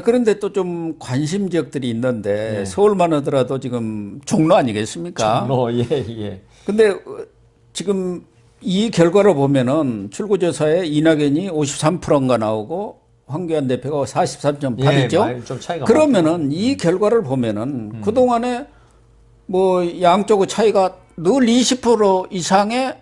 그런데 또 좀 관심 지역들이 있는데 예. 서울만 하더라도 지금 종로 아니겠습니까? 종로, 예, 예. 근데 지금 이 결과를 보면은 출구조사에 이낙연이 53%인가 나오고 황교안 대표가 예, 43.8이죠. 많이 좀 차이가 그러면은 이 결과를 보면은 그동안에 뭐 양쪽의 차이가 늘 20% 이상의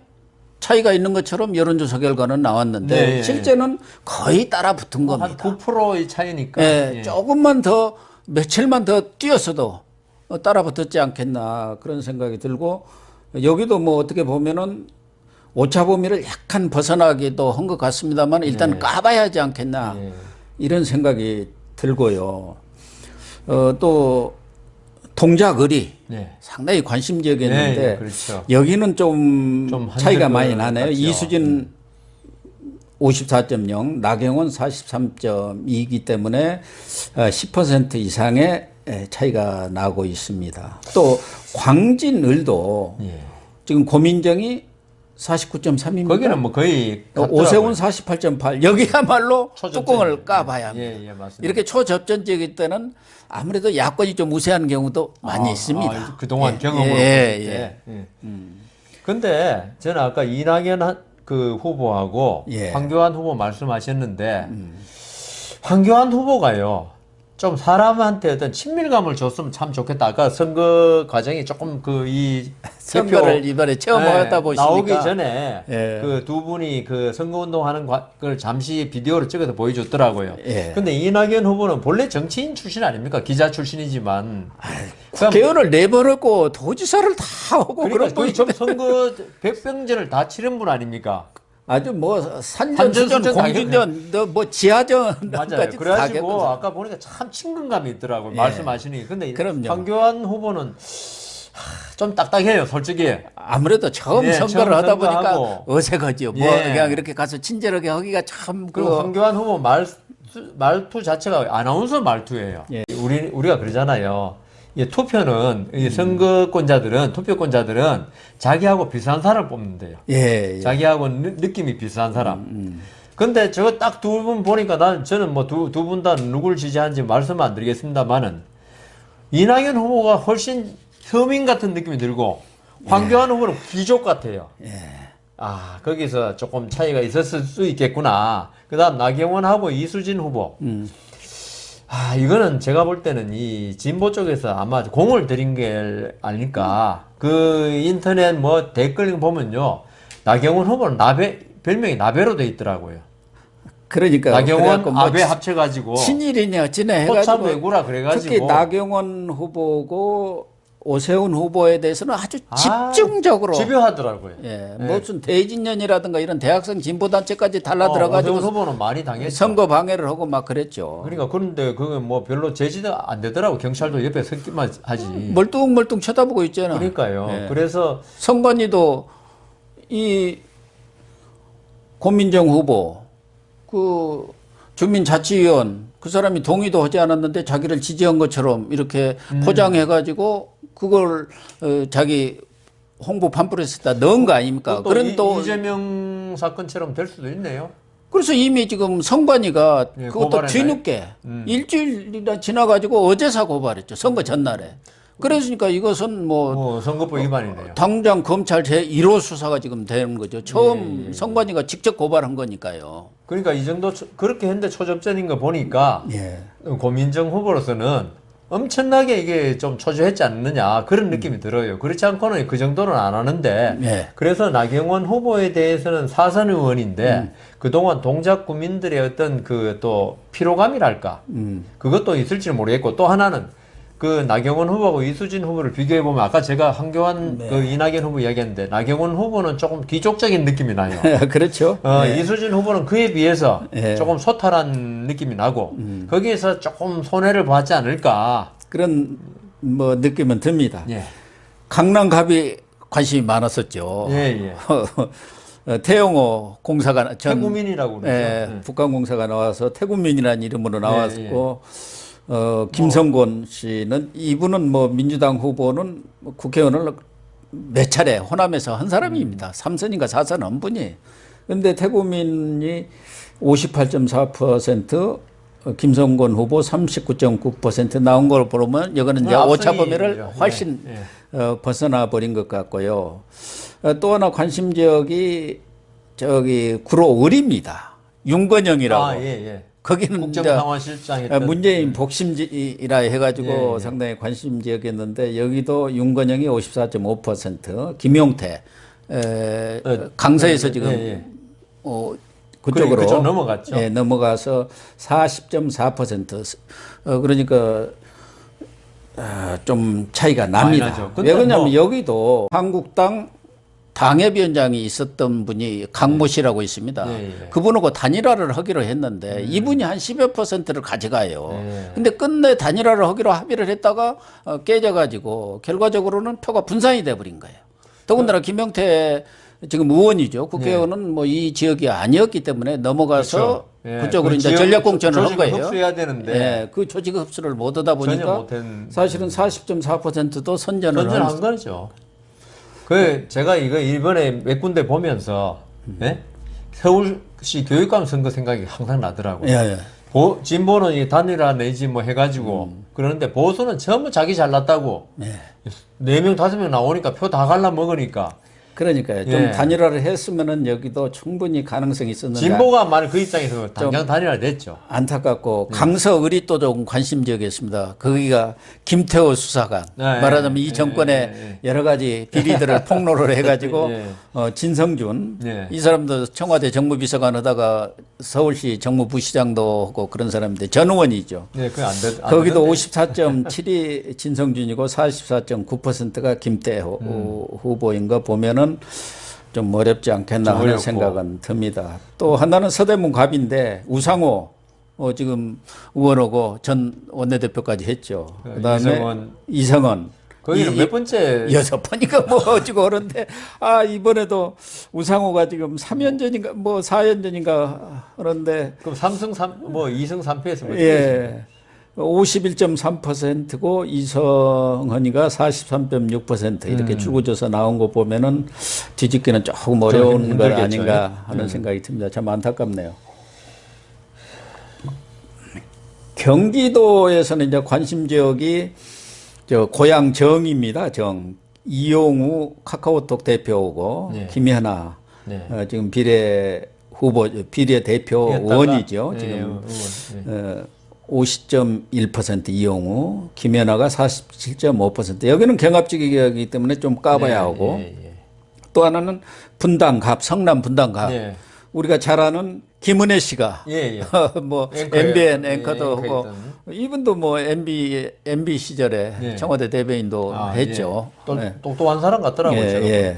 차이가 있는 것처럼 여론조사 결과는 나왔는데 네, 예. 실제는 거의 따라 붙은 한 겁니다. 9%의 차이니까. 예, 예. 조금만 더 며칠만 더 뛰었어도 따라 붙었지 않겠나 그런 생각이 들고 여기도 뭐 어떻게 보면은 오차 범위를 약간 벗어나기도 한 것 같습니다만 일단 네. 까봐야 하지 않겠나 예. 이런 생각이 들고요. 또 동작거리 네. 상당히 관심 지역이었는데 네, 그렇죠. 여기는 좀 좀 차이가 한적을 많이 나네요. 같죠. 이수진 54.0, 나경원 43.2이기 때문에 10% 이상의 차이가 나고 있습니다. 또 광진을도 예. 지금 고민정이 49.3입니다. 거기는 뭐 거의 오세훈 같더라고요. 48.8. 여기야말로 초접전. 뚜껑을 까봐야 합니다. 예, 예, 맞습니다. 이렇게 초접전 지역일 때는 아무래도 야권이 좀 우세한 경우도 많이 있습니다. 그동안 예, 경험으로 예, 봤을 예. 때. 예. 근데 저는 아까 이낙연 그 후보하고 예. 황교안 후보 말씀하셨는데 황교안 후보가요. 좀 사람한테 어떤 친밀감을 줬으면 참 좋겠다. 아까 선거 과정이 조금 이 선거를 이번에 처음 하다 보시니까 나오기 전에 예. 그 두 분이 그 선거운동하는 걸 잠시 비디오로 찍어서 보여줬더라고요. 예. 근데 이낙연 후보는 본래 정치인 출신 아닙니까? 기자 출신이지만. 국회의원을 4번 했고 도지사를 다 하고 그러니까 그런 거의 좀 분인데 선거 백병전을 다 치른 분 아닙니까? 아주 뭐 산전, 산전, 수전, 수전 다 공주전, 뭐 지하전까지 맞아요. 다 그래가지고 겪었어요. 아까 보니까 참 친근감이 있더라고요. 예. 말씀하시니. 근데 그럼요. 황교안 후보는 좀 딱딱해요, 솔직히. 아무래도 처음 예, 선거를 처음 하다 보니까 선거하고. 어색하죠. 뭐 예. 그냥 이렇게 가서 친절하게 하기가 참 그리고 황교안 후보 말투 자체가 아나운서 말투예요. 예. 우리가 그러잖아요. 이 투표는 이 투표권자들은 자기하고 비슷한 사람을 뽑는데요. 예, 예. 자기하고 느낌이 비슷한 사람. 근데 저 딱 두 분 보니까 저는 뭐 두 분 다 누굴 지지하는지 말씀 안 드리겠습니다만은 이낙연 후보가 훨씬 서민 같은 느낌이 들고 황교안 후보는 귀족 같아요. 아, 거기서 조금 차이가 있었을 수 있겠구나. 그 다음 나경원하고 이수진 후보. 아, 이거는 제가 볼 때는 이 진보 쪽에서 아마 공을 들인 게 아닐까. 그 인터넷 뭐 댓글 보면요. 나경원 후보는 별명이 나베로 돼 있더라고요. 그러니까 나경원, 그래갖고 뭐 아베 합쳐가지고. 친일이냐 어찌네 포참 해가지고 외구라 그래가지고. 특히 나경원 후보고 오세훈 후보에 대해서는 아주 집중적으로 집요하더라고요. 예, 무슨 대진년이라든가 이런 대학생 진보단체까지 달라들어가지고 오세훈 후보는 많이 당했죠. 선거 방해를 하고 막 그랬죠. 그러니까 그런데 그게 뭐 별로 제지도 안 되더라고. 경찰도 옆에 서기만 하지. 멀뚱멀뚱 쳐다보고 있잖아. 그러니까요. 예. 그래서 선관위도 이 고민정 후보 그 주민자치위원 그 사람이 동의도 하지 않았는데 자기를 지지한 것처럼 이렇게 포장해가지고 그걸 자기 홍보 팜플렛에다 넣은 거 아닙니까? 그런 또 이재명 사건처럼 될 수도 있네요. 그래서 이미 지금 선관위가 예, 그것도 고발했나요? 뒤늦게 일주일이나 지나가지고 어제사 고발했죠. 선거 전날에. 그러니까 이것은 뭐 선거법 위반이네요. 당장 검찰 제1호 수사가 지금 되는 거죠. 처음 선관위가 직접 고발한 거니까요. 그러니까 이 정도 그렇게 했는데 초접전인 거 보니까 예. 고민정 후보로서는 엄청나게 이게 좀 초조했지 않느냐 그런 느낌이 들어요. 그렇지 않고는 그 정도는 안 하는데 예. 그래서 나경원 후보에 대해서는 사선 의원인데 그동안 동작 구민들의 어떤 그 또 피로감이랄까 그것도 있을지 모르겠고 또 하나는 그 나경원 후보하고 이수진 후보를 비교해 보면 아까 제가 황교안 그 이낙연 후보 이야기했는데 나경원 후보는 조금 귀족적인 느낌이 나요. 그렇죠. 이수진 후보는 그에 비해서 예. 조금 소탈한 느낌이 나고 거기에서 조금 손해를 보았지 않을까. 그런 뭐 느낌은 듭니다. 예. 강남갑이 관심이 많았었죠. 예, 태영호 공사가 태구민이라고 그러죠. 예, 북한공사가 나와서 태구민이라는 이름으로 나왔고 예. 김성곤 씨는 이분은 뭐 민주당 후보는 국회의원을 몇 차례 호남에서 한 사람입니다. 3선인가 4선 한 분이. 근데 태구민이 58.4%, 김성곤 후보 39.9% 나온 걸 보면 이거는 이제 오차 범위를 훨씬 벗어나 버린 것 같고요. 또 하나 관심 지역이 저기 구로 을입니다. 윤건영이라고. 아, 예, 예. 거기는 국정상황실장 했던 문재인 복심지라 해가지고 예. 상당히 관심 지역이었는데 여기도 윤건영이 54.5%, 김용태 강서에서 지금 그쪽으로 그쪽 넘어갔죠. 예, 넘어가서 40.4%. 그러니까 좀 차이가 납니다. 왜 그러냐면 여기도 한국당 당협위원장이 있었던 분이 강모 씨라고 있습니다. 그분하고 단일화를 하기로 했는데 이분이 한 10여 %를 가져가요. 근데 끝내 단일화를 하기로 합의를 했다가 깨져가지고 결과적으로는 표가 분산이 돼버린 거예요. 더군다나 김용태 지금 의원이죠. 국회의원은 뭐 이 지역이 아니었기 때문에 넘어가서 그렇죠. 그쪽으로 그 이제 전략 공천을 한 거예요. 흡수해야 되는데 예, 그 조직 흡수를 못 하다 보니까 사실은 40.4%도 선전을 한 거죠. 그 제가 이거 이번에 몇 군데 보면서 서울시 교육감 선거 생각이 항상 나더라고요. 예. 진보는 이 단일화 내지 뭐 해가지고 그러는데 보수는 전부 자기 잘났다고 4명 5명 나오니까 표 다 갈라 먹으니까 그러니까요. 좀 단일화를 했으면은 여기도 충분히 가능성이 있었는데 진보가 만약 그 입장에서 당장 단일화 됐죠. 안타깝고 강서 을이 또 좀 관심 지역이었습니다. 거기가 김태호 수사관 말하자면 이 정권의 여러 가지 비리들을 폭로를 해가지고 진성준 이 사람도 청와대 정무비서관 하다가 서울시 정무부시장도 하고 그런 사람인데 전 의원이죠. 거기도 54.7이 진성준이고 44.9%가 김태호 후보인 거 보면은 좀 어렵지 않겠나 하는 생각은 듭니다. 또 하나는 서대문 갑인데 우상호 지금 의원하고 전 원내대표까지 했죠. 그다음에 이성원 거기는 몇 번째 6번인가 뭐 어찌고 그런데 이번에도 우상호가 지금 3연전인가 뭐 4연전인가 그런데 그럼 2승 3패에서 뭐 51.3%고 이성헌이가 43.6% 이렇게 출구조사 나온 거 보면은 뒤집기는 조금 어려운 것 아닌가 하는 생각이 듭니다. 참 안타깝네요. 경기도에서는 이제 관심 지역이 고향 정입니다. 이용우 카카오톡 대표고 김연아 지금 비례 대표 의원이죠. 지금 50.1% 이용우, 김연아가 47.5%. 여기는 경합지역이기 때문에 좀 까봐야 하고 또 하나는 분당갑, 성남 분당갑. 우리가 잘 아는 김은혜 씨가 뭐 MBN 앵커도 하고 이분도 뭐 MB 시절에 청와대 대변인도 했죠. 똑똑한 사람 같더라고요.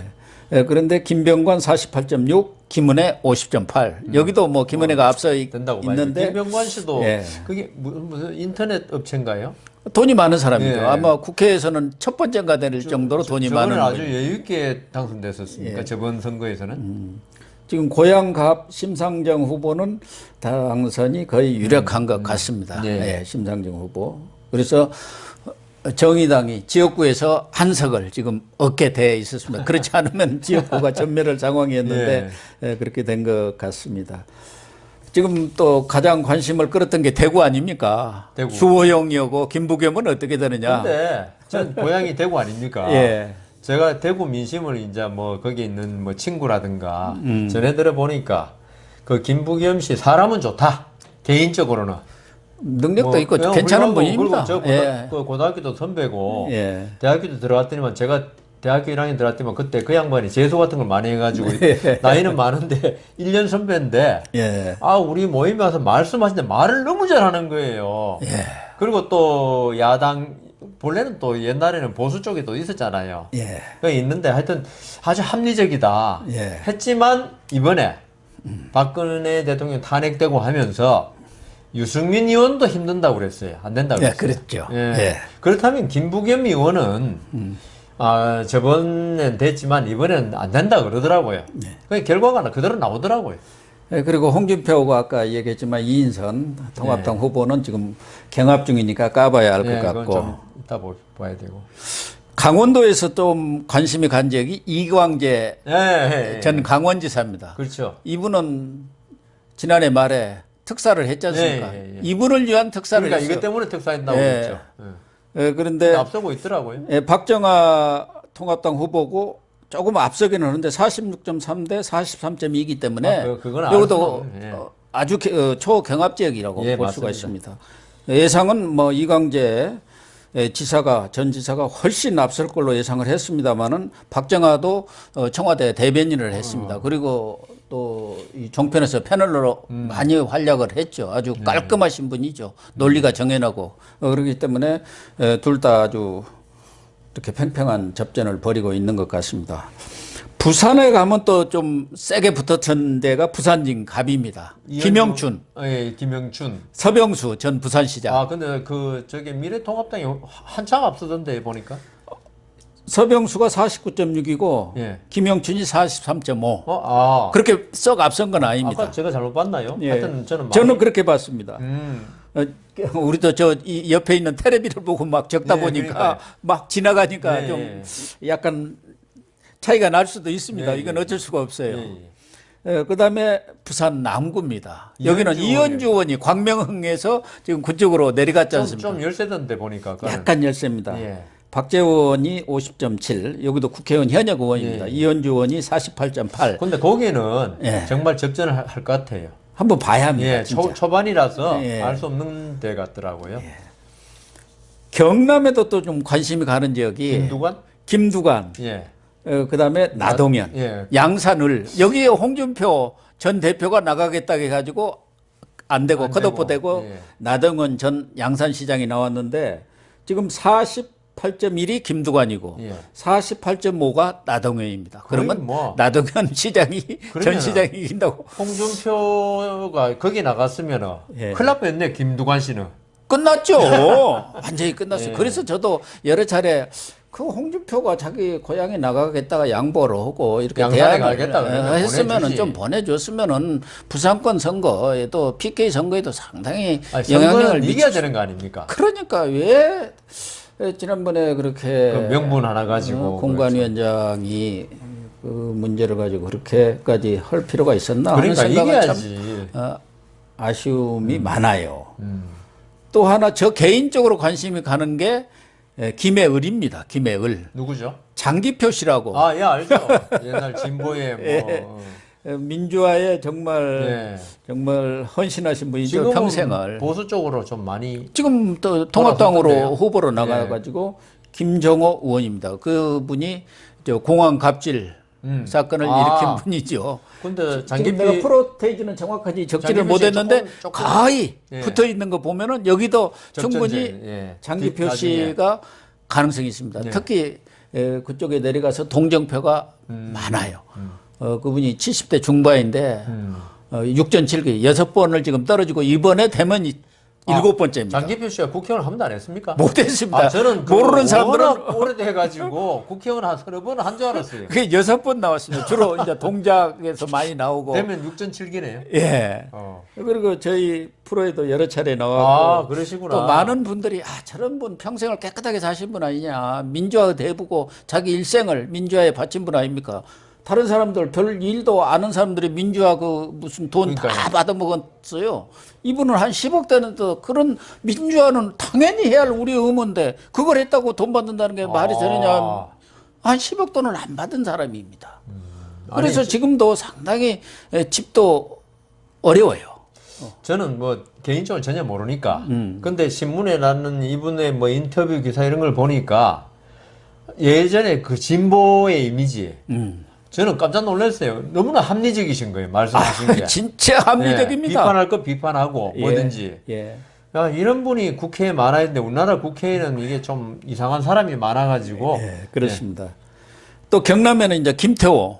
그런데 김병관 48.6, 김은혜 50.8. 여기도 뭐 김은혜가 앞서 있는데 김병관 씨도 그게 무슨 인터넷 업체인가요? 돈이 많은 사람이죠. 아마 국회에서는 첫 번째가 될 정도로 돈이 많은. 저번에 아주 여유 있게 당선됐었습니까? 저번 선거에서는. 지금 고양갑 심상정 후보는 당선이 거의 유력한 것 같습니다. 심상정 후보. 그래서 정의당이 지역구에서 한석을 지금 얻게 돼 있었습니다. 그렇지 않으면 지역구가 전멸할 상황이었는데 그렇게 된 것 같습니다. 지금 또 가장 관심을 끌었던 게 대구 아닙니까? 대구. 주호영이고 김부겸은 어떻게 되느냐? 근데 전 고향이 대구 아닙니까? 제가 대구 민심을 이제 뭐 거기 있는 뭐 친구라든가 전해 들어 보니까 그 김부겸 씨 사람은 좋다. 개인적으로는. 능력도 있고 괜찮은 분입니다. 저 고등학교도 선배고 대학교도 들어갔더니만 제가 대학교 1학년 들어갔더니만 그때 그 양반이 재수 같은 걸 많이 해가지고 나이는 많은데 1년 선배인데 우리 모임에 와서 말씀하시는데 말을 너무 잘하는 거예요. 그리고 또 야당 본래는 또 옛날에는 보수 쪽에 또 있었잖아요. 있는데 하여튼 아주 합리적이다 했지만 이번에 박근혜 대통령 탄핵되고 하면서 유승민 의원도 힘든다고 그랬어요. 안 된다고 그랬어요. 그랬죠. 그렇다면 김부겸 의원은 저번엔 됐지만 이번엔 안 된다 그러더라고요. 그 결과가 그대로 나오더라고요. 그리고 홍준표가 아까 얘기했지만 이인선 통합당 후보는 지금 경합 중이니까 까봐야 할 것 같고. 좀 이따 봐야 되고. 강원도에서 좀 관심이 간 지역이 이광재 전 강원지사입니다. 그렇죠. 이분은 지난해 말에 특사를 했지 않습니까? 이분을 위한 특사를 그러니까 했어요. 이것 때문에 특사했다고 예. 그랬죠. 그런데 앞서고 있더라고요. 박정아 통합당 후보고 조금 앞서기는 하는데 46.3대 43.2이기 때문에 그건 이것도 예. 아주 초경합 지역이라고 예, 볼 맞습니다. 수가 있습니다. 예상은 뭐 이광재 전 지사가 훨씬 앞설 걸로 예상을 했습니다만은 박정아도 청와대 대변인을 했습니다. 그리고 또 이 종편에서 패널로 많이 활약을 했죠. 아주 깔끔하신 분이죠. 논리가 정연하고 그렇기 때문에 둘 다 아주 이렇게 팽팽한 접전을 벌이고 있는 것 같습니다. 부산에 가면 또 좀 세게 붙었던 데가 부산진 갑입니다. 김영춘, 예, 김영춘. 서병수 전 부산시장. 근데 저기 미래통합당이 한참 앞서던데 보니까. 서병수가 49.6이고 예. 김영춘이 43.5. 그렇게 썩 앞선 건 아닙니다. 아까 제가 잘못 봤나요? 예. 하여튼 저는 그렇게 봤습니다. 음. 우리도 이 옆에 있는 텔레비를 보고 막 적다 예, 보니까 그러니까요. 막 지나가니까 예, 좀 약간 차이가 날 수도 있습니다. 예, 이건 예. 어쩔 수가 없어요. 예. 그다음에 부산 남구입니다. 여기는 이현주 이현주 의원이 광명항에서 지금 그쪽으로 내려갔지 않습니까? 좀 열세던데 보니까. 그거는. 약간 열세입니다. 예. 박재원 의원이 50.7, 여기도 국회의원 현역 의원입니다. 예. 이현주 의원이 48.8. 근데 거기는 예. 정말 접전을 할 것 같아요. 한번 봐야 합니다. 예, 진짜. 초반이라서 예. 알 수 없는 데 같더라고요. 경남에도 또 좀 관심이 가는 지역이 김두관, 예. 그다음에 나동현, 예. 양산을 여기에 홍준표 전 대표가 나가겠다 해가지고 안 되고 안 컷오프되고 되고, 예. 나동현 전 양산시장이 나왔는데 지금 48.1이 김두관이고 예. 48.5가 나동현입니다. 그러면 뭐. 나동현 시장이 전 그러면은 시장이 이긴다고 홍준표가 거기 나갔으면 예. 큰일 날 뻔했네, 김두관 씨는. 끝났죠. 완전히 끝났어요. 예. 그래서 저도 여러 차례 그 홍준표가 자기 고향에 나가겠다가 양보를 하고 이렇게 양산에 대안을 가겠다 그러면 했으면은 보내주지. 좀 보내줬으면은 부산권 선거에도 PK 선거에도 상당히 아니, 영향력을 선거는 이겨야 미치. 되는 거 아닙니까? 그러니까 왜 지난번에 그렇게 그 명분 하나 가지고. 공관위원장이 그 문제를 가지고 그렇게까지 할 필요가 있었나 하는 그러니까 생각은 참 이겨야지. 아쉬움이 많아요. 또 하나 저 개인적으로 관심이 가는 게 김해을입니다. 김해을. 누구죠? 장기표 씨라고 예, 알죠. 옛날 진보의 뭐. 예. 민주화에 정말 예. 정말 헌신하신 분이죠. 지금은 평생을. 보수 쪽으로 좀 많이. 지금 또 통합당으로 돌아섰던데요. 후보로 나가가지고 김정호 의원입니다. 그분이 저 공항 갑질 사건을 일으킨 분이죠. 근데 지금 내가 프로테이지는 정확하게 적지를 장기표 씨 못했는데 조금 거의 예. 붙어 있는 거 보면은 여기도 접전제, 충분히 예. 장기표 나중에. 씨가 가능성이 있습니다. 네. 특히 그쪽에 내려가서 동정표가 많아요. 그분이 70대 중반인데 6전 7기 6번을 지금 떨어지고 이번에 되면 7번째입니다. 장기표 씨가 국회의원 한 번도 안 했습니까? 못했습니다. 저는 모르는 사람들은 워낙 오래돼가지고 국회의원 한 서너 번 한 줄 알았어요. 그게 6번 나왔습니다. 주로 이제 동작에서 많이 나오고. 되면 6전 7기네요. 예. 그리고 저희 프로에도 여러 차례 나왔고. 그러시구나. 또 많은 분들이 저런 분 평생을 깨끗하게 사신 분 아니냐. 민주화 대부고 자기 일생을 민주화에 바친 분 아닙니까? 다른 사람들 별 일도 아는 사람들이 민주화 그 무슨 돈 다 그러니까요. 받아먹었어요. 이분은 한 10억 되는데 그런 민주화는 당연히 해야 할 우리 의무인데 그걸 했다고 돈 받는다는 게 말이 되느냐. 한 10억 돈을 안 받은 사람입니다. 그래서 지금도 상당히 집도 어려워요. 저는 뭐 개인적으로 전혀 모르니까. 근데 신문에 나는 이분의 뭐 인터뷰 기사 이런 걸 보니까 예전에 그 진보의 이미지. 저는 깜짝 놀랐어요. 너무나 합리적이신 거예요. 말씀하신 게. 진짜 합리적입니다. 비판할 거 비판하고 뭐든지. 예. 야, 이런 분이 국회에 많아야 되는데 우리나라 국회에는 이게 좀 이상한 사람이 많아가지고. 예, 그렇습니다. 또 경남에는 이제 김태호.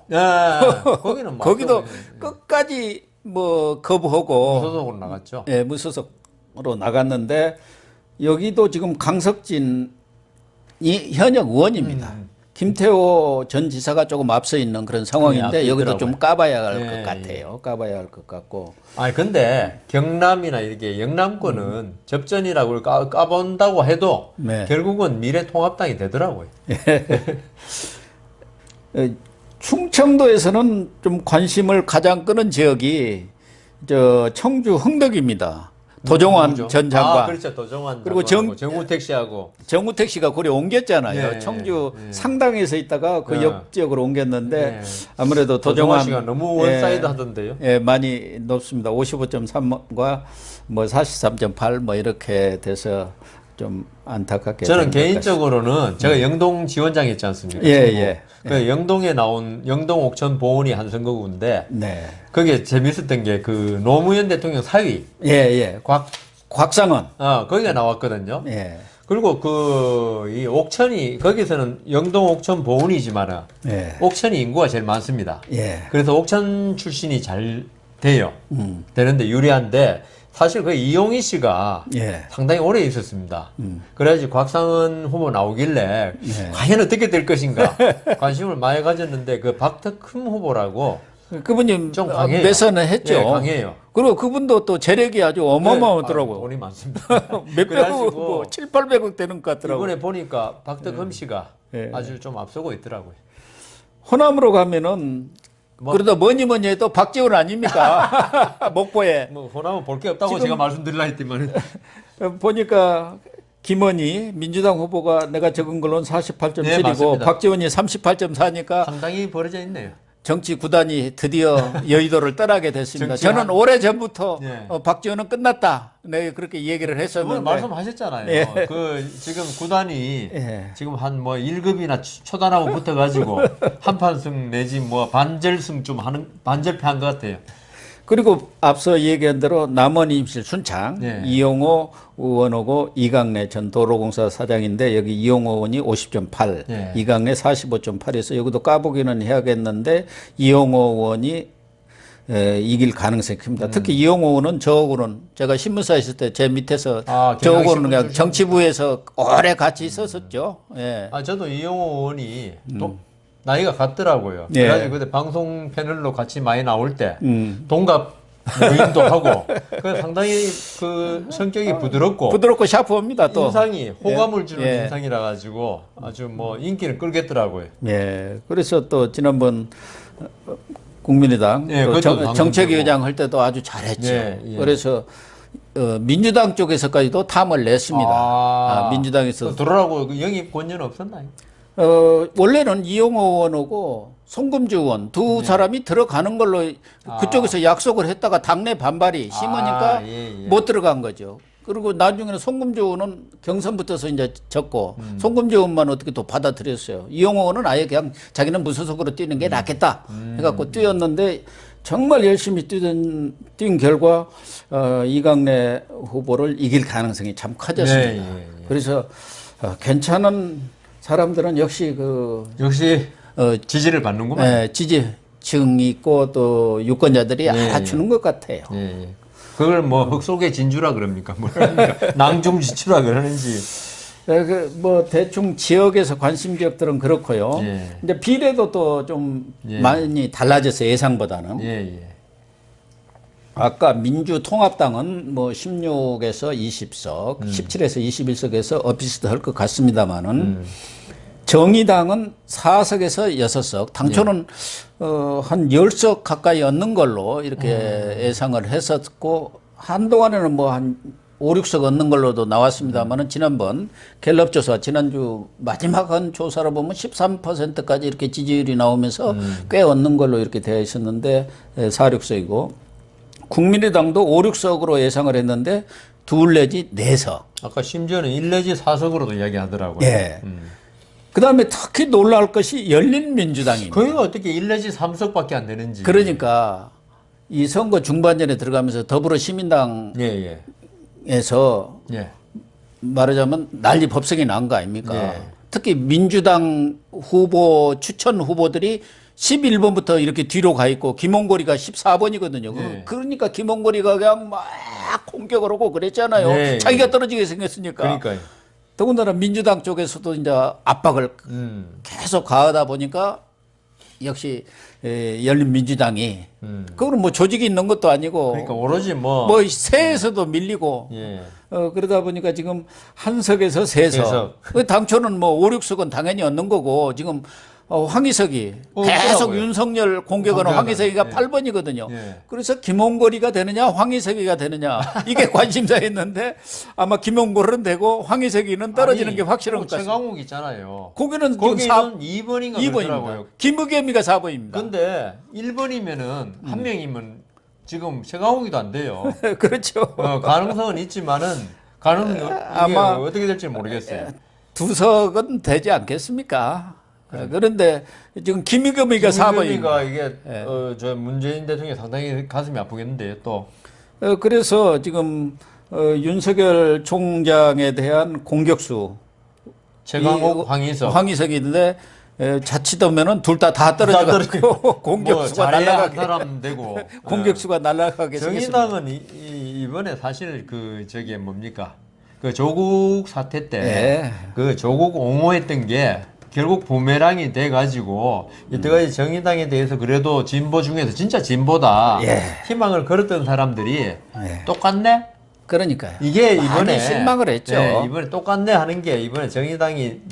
거기는 막 거기도 끝까지 뭐 거부하고 무소속으로 나갔죠. 예, 무소속으로 나갔는데 여기도 지금 강석진이 현역 의원입니다. 김태호 전 지사가 조금 앞서 있는 그런 상황인데 여기도 좀 까봐야 할 것 같아요. 까봐야 할 것 같고. 아니 근데 경남이나 이렇게 영남권은 접전이라고 까본다고 해도 네. 결국은 미래통합당이 되더라고요. 충청도에서는 좀 관심을 가장 끄는 지역이 저 청주 흥덕입니다. 도종환 누구죠? 전 장관. 그렇죠. 도종환 그리고 장관하고 정우택 씨하고. 정우택 씨가 고려 옮겼잖아요. 네, 청주 네. 상당에서 있다가 그 네. 옆 지역으로 옮겼는데 네. 아무래도 도종환 도종환 씨가 너무 원사이드 하던데요. 예, 많이 높습니다. 55.3과 뭐 43.8 뭐 이렇게 돼서 좀 안타깝게. 저는 된 것 개인적으로는 제가 영동 지원장 있지 않습니까? 예, 친구. 예. 그 영동에 나온 영동 옥천 보훈이 한 선거구인데 네. 그게 재밌었던 게 그 노무현 대통령 사위 예, 예. 곽상원. 거기가 나왔거든요. 예. 그리고 이 옥천이 거기서는 영동 옥천 보훈이지만은 예. 옥천이 인구가 제일 많습니다. 예. 그래서 옥천 출신이 잘 돼요. 되는데 유리한데 사실 그 이용희 씨가 예. 상당히 오래 있었습니다. 그래야지 곽상은 후보 나오길래 예. 과연 어떻게 될 것인가 관심을 많이 가졌는데 그 박덕흠 후보라고 그분이 좀 강해요. 매선을 했죠. 예, 강해요. 그리고 그분도 또 재력이 아주 어마어마하더라고요. 돈이 많습니다. 몇백억, 그래가지고 뭐 7, 800억 되는 것 같더라고요. 이번에 보니까 박덕흠 씨가 예. 아주 좀 앞서고 있더라고요. 호남으로 가면은 뭐- 그래도 뭐니 해도 박지원 아닙니까? 목포에. 뭐 호남은 볼 게 없다고 지금- 제가 말씀드리려 했지만 보니까 김원희 민주당 후보가 내가 적은 걸로는 네, 48.7이고 맞습니다. 박지원이 38.4니까 상당히 벌어져 있네요. 정치 구단이 드디어 여의도를 떠나게 됐습니다. 정치한- 저는 오래전부터 네. 박지원은 끝났다. 네, 그렇게 얘기를 그분 했었는데 말씀하셨잖아요. 예. 그 지금 구단이 예. 지금 한 뭐 1급이나 초단하고 붙어가지고 한판승 내지 뭐 반절승 좀 하는 반절패한 것 같아요. 그리고 앞서 얘기한 대로 남원 임실 순창 네. 이용호 의원하고 이강래 전 도로공사 사장인데 여기 이용호 의원이 50.8, 네. 이강래 45.8에서 여기도 까보기는 해야겠는데 이용호 의원이 이길 가능성이 큽니다. 특히 이용호 의원은 저하고는 제가 신문사 있을 때 제 밑에서 저하고는 그냥 정치부에서 오래 같이 있었었죠. 예. 저도 이용호 의원이 나이가 같더라고요. 예. 그래가지고 그때 방송 패널로 같이 많이 나올 때 음. 동갑 모임도 하고 그 상당히 그 성격이 부드럽고 샤프합니다 또. 인상이 호감을 주는 예. 인상이라 가지고 아주 뭐 인기를 끌겠더라고요. 예. 그래서 또 지난번 국민의당 예, 또 그것도 방송되고. 정책위원장 할 때도 아주 잘했죠. 예, 예. 그래서 민주당 쪽에서까지도 탐을 냈습니다. 민주당에서 들어라고 그 영입 권유는 없었나요? 원래는 이용호 의원하고 송금주 의원 두 사람이 들어가는 걸로 그쪽에서 약속을 했다가 당내 반발이 심하니까 예, 예. 못 들어간 거죠. 그리고 나중에는 송금주 의원은 경선 붙어서 이제 졌고 송금주 의원만 어떻게 또 받아들였어요. 이용호 의원은 아예 그냥 자기는 무소속으로 뛰는 게 낫겠다 해갖고 뛰었는데 정말 열심히 뛴 결과 이강래 후보를 이길 가능성이 참 커졌습니다. 네, 예, 예. 그래서 괜찮은 사람들은 역시 역시 지지를 받는구만. 지지층이 있고 또 유권자들이 예, 알아주는 것 같아요. 예, 예. 그걸 뭐 흙속의 진주라 그럽니까? 뭐랍니까? 낭중지추라 그러는지. 뭐 대충 지역에서 관심 지역들은 그렇고요. 예. 근데 비례도 또 좀 예. 많이 달라졌어요. 예상보다는. 예, 예. 아까 민주통합당은 뭐 16에서 20석, 17에서 21석에서 비슷할 것 같습니다만은 정의당은 4석에서 6석, 당초는 한 10석 가까이 얻는 걸로 이렇게 예상을 했었고 한동안에는 뭐 한 5, 6석 얻는 걸로도 나왔습니다만은 지난번 갤럽 조사, 지난주 마지막 한 조사로 보면 13%까지 이렇게 지지율이 나오면서 꽤 얻는 걸로 이렇게 되어 있었는데 4, 6석이고 국민의당도 5, 6석으로 예상을 했는데 둘 내지 4석. 아까 심지어는 1 내지 4석으로도 이야기하더라고요. 예. 그다음에 특히 놀라울 것이 열린민주당입니다. 거기가 어떻게 1 내지 3석밖에 안 되는지. 그러니까 이 선거 중반전에 들어가면서 더불어시민당에서 예, 예. 예. 말하자면 난리 법석이 난 거 아닙니까? 예. 특히 민주당 후보 추천 후보들이 11번부터 이렇게 뒤로 가 있고 김홍거리가 14번이거든요. 예. 그러니까 김홍거리가 그냥 막 공격을 하고 그랬잖아요. 예, 예. 자기가 떨어지게 생겼으니까. 그러니까요. 더군다나 민주당 쪽에서도 이제 압박을 계속 가하다 보니까 역시 열린민주당이 그거는 뭐 조직이 있는 것도 아니고 그러니까 오로지 뭐 세에서도 밀리고 예. 그러다 보니까 지금 한석에서 세석. 당초는 뭐 5, 6석은 당연히 얻는 거고 지금 황희석이 없더라고요. 계속 윤석열 공격하는 황희석이가 예. 8번이거든요. 예. 그래서 김홍거리가 되느냐 황희석이가 되느냐 이게 관심사였는데 아마 김홍거리는 되고 황희석이는 떨어지는 게 확실한 것 같습니다. 최강욱 있잖아요. 거기는 지금 거기는 2번인가 2번입니다. 그러더라고요. 김의겸이가 4번입니다. 근데 1번이면은 한 명이면 지금 최강욱이도 안 돼요. 그렇죠. 가능성은 있지만은 이게 아마 어떻게 될지 모르겠어요. 두석은 되지 않겠습니까? 그런데 지금 김의겸이가 4번입니다. 김의겸이가 이게 저 문재인 대통령이 상당히 가슴이 아프겠는데요. 또 그래서 지금 윤석열 총장에 대한 공격수 최강욱, 황희석인데 자칫하면은 둘 다 떨어져가지고 공격수가 뭐 잘해야 한 날아가게 사람 되고 공격수가 날아가게 생겼습니다. 정의당은 이번에 사실 그 저기 뭡니까 그 조국 사태 때 그 조국 옹호했던 게 결국 부메랑이 돼가지고 이때까지 정의당에 대해서 그래도 진보 중에서 진짜 진보다 희망을 걸었던 사람들이 똑같네. 그러니까요. 이게 많이 이번에 실망을 했죠. 네, 이번에 똑같네 하는 게 이번에 정의당이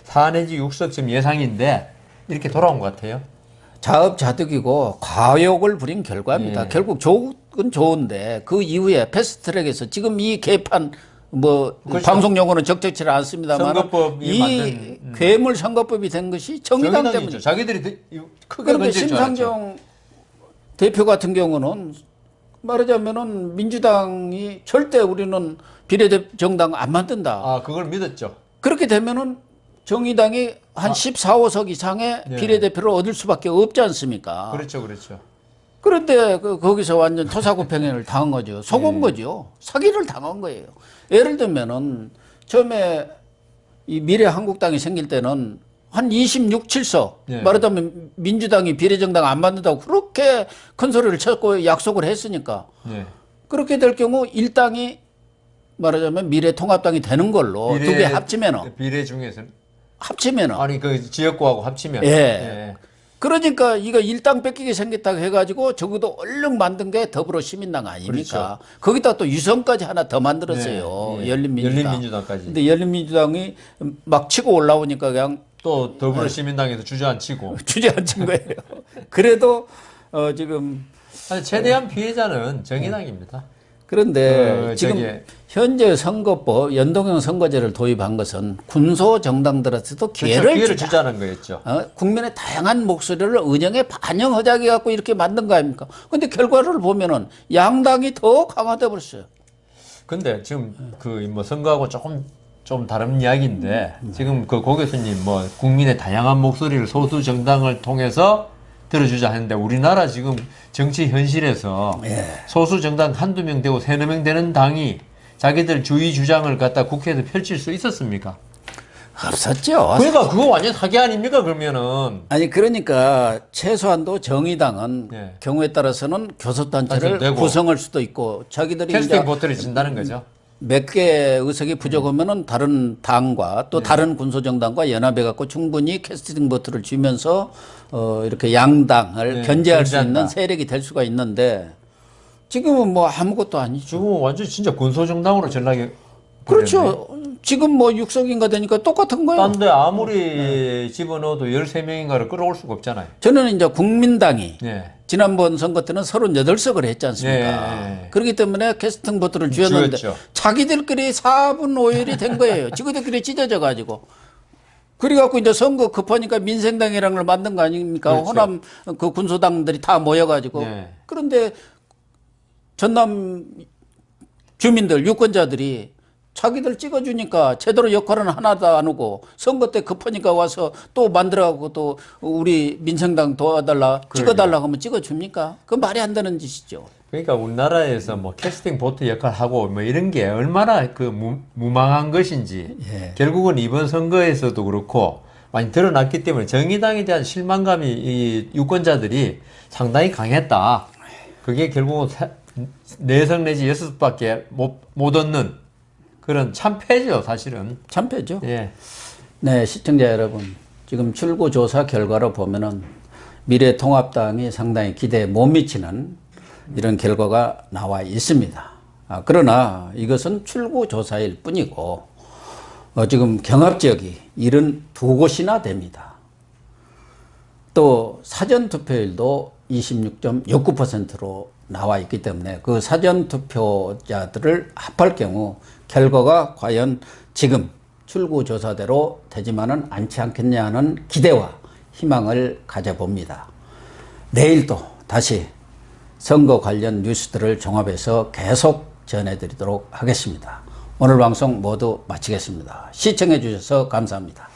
4 내지 6석 지금 예상인데 이렇게 돌아온 것 같아요. 자업자득이고 과욕을 부린 결과입니다. 예. 결국 조국은 좋은데 그 이후에 패스트트랙에서 지금 이 개판 그렇죠. 방송 용어는 적절치 않습니다만 선거법이 이 만든, 괴물 선거법이 된 것이 정의당 때문이죠. 정의당이죠. 자기들이 크게 그런데 건질 줄 알았죠. 심상정 대표 같은 경우는 말하자면은 민주당이 절대 우리는 비례정당 안 만든다. 아, 그걸 믿었죠. 그렇게 되면은 정의당이 한 14, 5석 이상의 네. 비례대표를 얻을 수밖에 없지 않습니까? 그렇죠, 그렇죠. 그런데 거기서 완전 토사구팽을 당한 거죠. 속은 거죠. 사기를 당한 거예요. 예를 들면은 처음에 이 미래한국당이 생길 때는 한 26, 7석 네. 말하자면 민주당이 비례정당 안 만든다고 그렇게 큰 소리를 쳤고 약속을 했으니까 네. 그렇게 될 경우 일당이 말하자면 미래통합당이 되는 걸로 두 개 합치면은 비례 중에서는 합치면은 그 지역구하고 합치면 예. 그러니까 이거 일당 뺏기게 생겼다고 해가지고 적어도 얼른 만든 게 더불어시민당 아닙니까? 거기다 또 유성까지 하나 더 만들었어요. 네. 열린민주당. 열린민주당까지. 근데 열린민주당이 막 치고 올라오니까 그냥 또 더불어시민당에서 주저앉히고. 주저앉힌 거예요. 그래도 지금 아니, 최대한 피해자는 정의당입니다. 그런데 지금 저기 현재 선거법 연동형 선거제를 도입한 것은 군소 정당들한테도 기회를 주자. 주자는 거였죠. 국민의 다양한 목소리를 은영에 반영하자게 갖고 이렇게 만든 거 아닙니까? 근데 결과를 보면은 양당이 더 강화돼 버렸어요. 근데 지금 그 뭐 선거하고 좀 다른 이야기인데 지금 그 고 교수님 뭐 국민의 다양한 목소리를 소수 정당을 통해서 들어주자 하는데 우리나라 지금 정치 현실에서 소수 정당 한두 명 되고 세네 명 되는 당이 자기들 주의 주장을 갖다 국회에서 펼칠 수 있었습니까? 없었죠. 그러니까 그거 완전 사기 아닙니까 그러면은. 아니 그러니까 최소한도 정의당은 예. 경우에 따라서는 교섭단체를 되고. 구성할 수도 있고 자기들이 캐스팅 이제 보트를 진다는 거죠. 몇 개 의석이 부족하면은 다른 당과 또 다른 군소정당과 연합해 갖고 충분히 캐스팅 보트를 쥐면서 이렇게 양당을 견제할 수 견제한다. 있는 세력이 될 수가 있는데 지금은 뭐 아무것도 아니죠. 지금 완전 진짜 군소정당으로 전락이 그렇죠. 지금 뭐 육석인가 되니까 똑같은 거예요. 딴데 아무리 집어넣어도 13명인가를 끌어올 수가 없잖아요. 저는 이제 국민당이 예. 지난번 선거 때는 38석을 했지 않습니까? 예. 그렇기 때문에 캐스팅 보트를 쥐었는데 쥐었죠. 자기들끼리 4분 5일이 된 거예요. 지그들끼리 찢어져 가지고. 그래갖고 이제 선거 급하니까 민생당이라는 걸 만든 거 아닙니까? 그렇죠. 호남 그 군소당들이 다 모여가지고. 네. 그런데 전남 주민들, 유권자들이 자기들 찍어주니까 제대로 역할은 하나도 안 하고 선거 때 급하니까 와서 또 만들어가고 또 우리 민생당 도와달라 찍어달라고 하면 찍어줍니까? 그 말이 안 되는 짓이죠. 그러니까 우리나라에서 뭐 캐스팅 보트 역할하고 뭐 이런 게 얼마나 그 무망한 것인지 결국은 이번 선거에서도 그렇고 많이 드러났기 때문에 정의당에 대한 실망감이 이 유권자들이 상당히 강했다. 그게 결국은 4석 내지 6석밖에 못 얻는 그런 참패죠, 사실은. 참패죠. 예. 네, 시청자 여러분. 지금 출구조사 결과로 보면은 미래통합당이 상당히 기대에 못 미치는 이런 결과가 나와 있습니다. 그러나 이것은 출구조사일 뿐이고, 지금 경합지역이 72곳이나 됩니다. 또 사전투표율도 26.69%로 나와 있기 때문에 그 사전투표자들을 합할 경우 결과가 과연 지금 출구조사대로 되지만은 않지 않겠냐는 기대와 희망을 가져봅니다. 내일 또 다시 선거 관련 뉴스들을 종합해서 계속 전해드리도록 하겠습니다. 오늘 방송 모두 마치겠습니다. 시청해 주셔서 감사합니다.